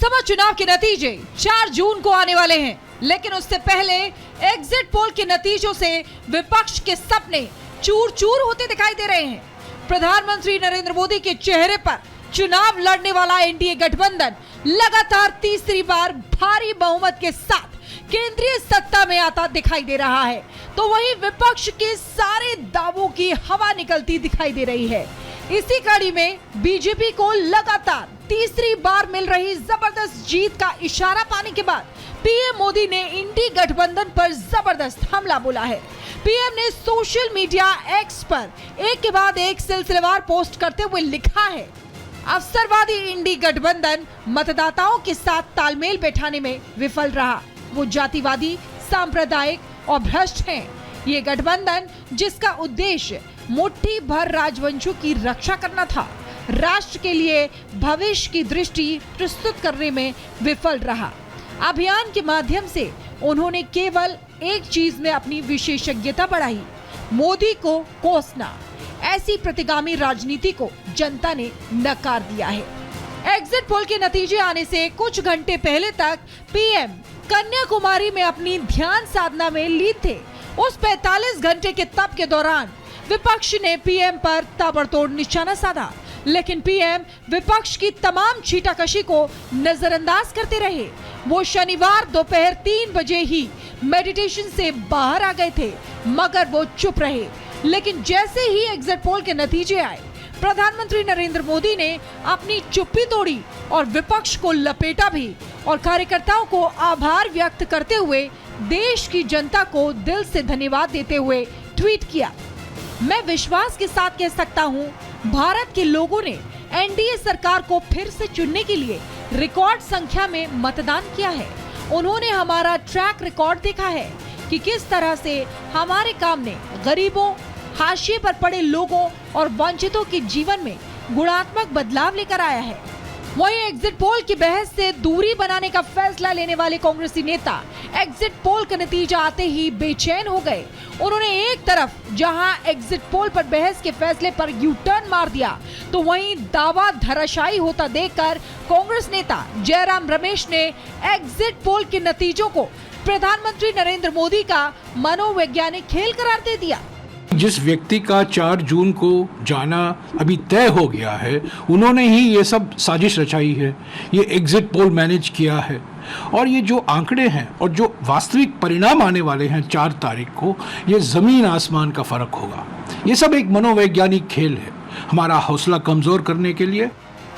लोकसभा चुनाव के नतीजे 4 जून को आने वाले हैं, लेकिन उससे पहले एग्जिट पोल के नतीजों से विपक्ष के सपने चूर चूर होते दिखाई दे रहे हैं। प्रधानमंत्री नरेंद्र मोदी के चेहरे पर चुनाव लड़ने वाला एनडीए गठबंधन लगातार तीसरी बार भारी बहुमत के साथ केंद्रीय सत्ता में आता दिखाई दे रहा है, तो वहीं विपक्ष के सारे दावों की हवा निकलती दिखाई दे रही है। इसी कड़ी में बीजेपी को लगातार तीसरी बार मिल रही जबरदस्त जीत का इशारा पाने के बाद पीएम मोदी ने इंडी गठबंधन पर जबरदस्त हमला बोला है। पीएम ने सोशल मीडिया एक्स पर एक के बाद एक सिलसिलेवार पोस्ट करते हुए लिखा है, अवसरवादी इंडी गठबंधन मतदाताओं के साथ तालमेल बैठाने में विफल रहा। वो जातिवादी, सांप्रदायिक और भ्रष्ट हैं। ये गठबंधन जिसका उद्देश्य मुट्ठी भर राजवंशों की रक्षा करना था, राष्ट्र के लिए भविष्य की दृष्टि प्रस्तुत करने में विफल रहा। अभियान के माध्यम से उन्होंने केवल एक चीज में अपनी विशेषज्ञता बढ़ाई, मोदी को कोसना। ऐसी प्रतिगामी राजनीति को जनता ने नकार दिया है। एग्जिट पोल के नतीजे आने से कुछ घंटे पहले तक पीएम कन्याकुमारी में अपनी ध्यान साधना में लीन थे। उस 45 घंटे के तप के दौरान विपक्ष ने पीएम पर ताबड़तोड़ निशाना साधा, लेकिन पीएम विपक्ष की तमाम छीटाकशी को नजरअंदाज करते रहे। वो शनिवार दोपहर 3 बजे ही मेडिटेशन से बाहर आ गए थे, मगर वो चुप रहे। लेकिन जैसे ही एग्जिट पोल के नतीजे आए, प्रधानमंत्री नरेंद्र मोदी ने अपनी चुप्पी तोड़ी और विपक्ष को लपेटा भी और कार्यकर्ताओं को आभार व्यक्त करते हुए देश की जनता को दिल से धन्यवाद देते हुए ट्वीट किया, मैं विश्वास के साथ कह सकता हूं, भारत के लोगों ने एनडीए सरकार को फिर से चुनने के लिए रिकॉर्ड संख्या में मतदान किया है। उन्होंने हमारा ट्रैक रिकॉर्ड देखा है कि किस तरह से हमारे काम ने गरीबों, हाशिए पर पड़े लोगों और वंचितों के जीवन में गुणात्मक बदलाव लेकर आया है। वहीं एग्जिट पोल की बहस से दूरी बनाने का फैसला लेने वाले कांग्रेसी नेता एग्जिट पोल का नतीजा आते ही बेचैन हो गए। उन्होंने एक तरफ जहां एग्जिट पोल पर बहस के फैसले पर यू टर्न मार दिया, तो वहीं दावा धराशायी होता देखकर कांग्रेस नेता जयराम रमेश ने एग्जिट पोल के नतीजों को प्रधानमंत्री नरेंद्र मोदी का मनोवैज्ञानिक खेल करार दे दिया। जिस व्यक्ति का 4 जून को जाना अभी तय हो गया है, उन्होंने ही ये सब साजिश रचाई है, ये एग्जिट पोल मैनेज किया है। और ये जो आंकड़े हैं और जो वास्तविक परिणाम आने वाले हैं 4 तारीख को, ये जमीन आसमान का फर्क होगा। ये सब एक मनोवैज्ञानिक खेल है हमारा हौसला कमजोर करने के लिए।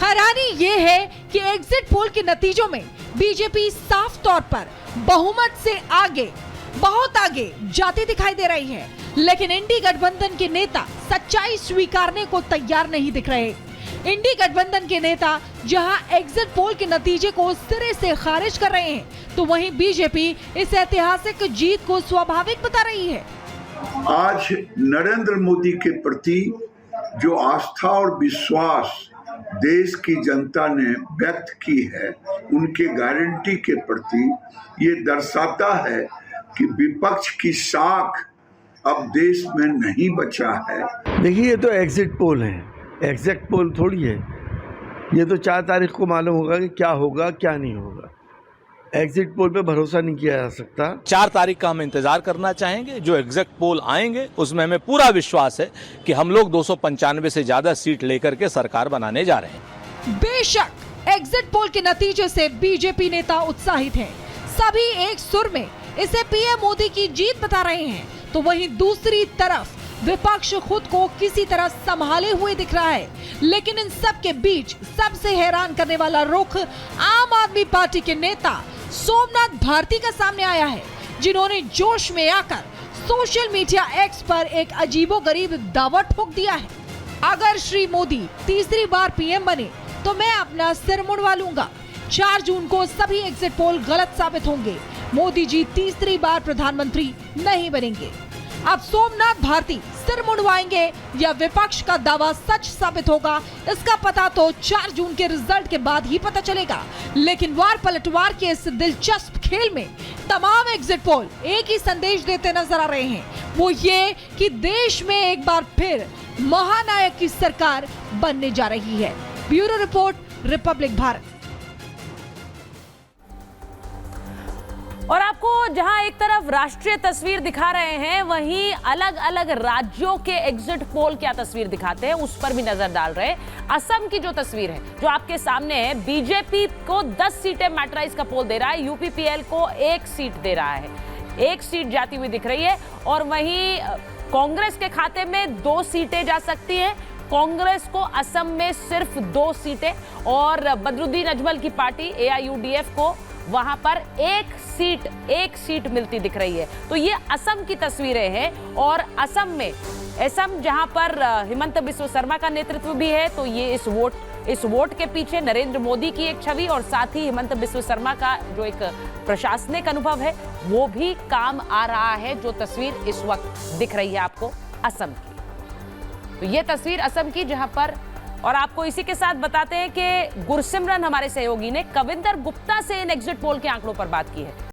हैरानी ये है कि एग्जिट पोल के नतीजों में बीजेपी साफ तौर पर बहुमत से आगे, बहुत आगे जाती दिखाई दे रही है, लेकिन इंडी गठबंधन के नेता सच्चाई स्वीकारने को तैयार नहीं दिख रहे। इंडी गठबंधन के नेता जहां एग्जिट पोल के नतीजे को सिरे से खारिज कर रहे हैं, तो वहीं बीजेपी इस ऐतिहासिक जीत को स्वाभाविक बता रही है। आज नरेंद्र मोदी के प्रति जो आस्था और विश्वास देश की जनता ने व्यक्त की है, उनके गारंटी के प्रति ये दर्शाता है कि विपक्ष की साख अब देश में नहीं बचा है। देखिए, ये तो एग्जिट पोल है, एग्जैक्ट पोल थोड़ी है। ये तो 4 तारीख को मालूम होगा कि क्या होगा क्या नहीं होगा। एग्जिट पोल पे भरोसा नहीं किया जा सकता। 4 तारीख का हम इंतजार करना चाहेंगे। जो एग्जैक्ट पोल आएंगे उसमें हमें पूरा विश्वास है कि हम लोग 295 से ज्यादा सीट लेकर के सरकार बनाने जा रहे हैं। बेशक एग्जिट पोल के नतीजे से बीजेपी नेता उत्साहित हैं। सभी एक सुर में इसे पीएम मोदी की जीत बता रहे हैं, तो वहीं दूसरी तरफ विपक्ष खुद को किसी तरह संभाले हुए दिख रहा है। लेकिन इन सब के बीच सबसे हैरान करने वाला रुख आम आदमी पार्टी के नेता सोमनाथ भारती का सामने आया है, जिन्होंने जोश में आकर सोशल मीडिया एक्स पर एक अजीबोगरीब दावा ठोक दिया है, अगर श्री मोदी तीसरी बार पीएम बने तो मैं अपना सिर मुड़वा लूंगा। 4 जून को सभी एग्जिट पोल गलत साबित होंगे, मोदी जी तीसरी बार प्रधानमंत्री नहीं बनेंगे। अब सोमनाथ भारती सिर मुड़वाएंगे या विपक्ष का दावा सच साबित होगा, इसका पता तो 4 जून के रिजल्ट के बाद ही पता चलेगा। लेकिन वार पलटवार के इस दिलचस्प खेल में तमाम एग्जिट पोल एक ही संदेश देते नजर आ रहे हैं, वो ये कि देश में एक बार फिर महानायक की सरकार बनने जा रही है। Bureau report, Republic Bharat. और आपको जहां एक तरफ राष्ट्रीय तस्वीर दिखा रहे हैं, वहीं अलग अलग राज्यों के एग्जिट पोल क्या तस्वीर दिखाते हैं उस पर भी नजर डाल रहे हैं। असम की जो तस्वीर है जो आपके सामने है, बीजेपी को 10 सीटें मैटराइज का पोल दे रहा है, यूपीपीएल को 1 सीट दे रहा है, 1 सीट जाती हुई दिख रही है। और वहीं कांग्रेस के खाते में 2 सीटें जा सकती हैं, कांग्रेस को असम में सिर्फ 2 सीटें, और बदरुद्दीन अजमल की पार्टी एआईयूडीएफ को वहां पर 1 सीट मिलती दिख रही है। तो ये असम की तस्वीरें हैं, और असम जहां पर हिमंत बिस्व शर्मा का नेतृत्व भी है, तो ये इस वोट के पीछे नरेंद्र मोदी की एक छवि और साथ ही हिमंत बिस्व शर्मा का जो एक प्रशासनिक अनुभव है वो भी काम आ रहा है, जो तस्वीर इस वक्त दिख रही है आपको असम की। तो ये तस्वीर असम की, जहां पर, और आपको इसी के साथ बताते हैं कि गुरसिमरन हमारे सहयोगी ने कविंदर गुप्ता से इन एग्जिट पोल के आंकड़ों पर बात की है।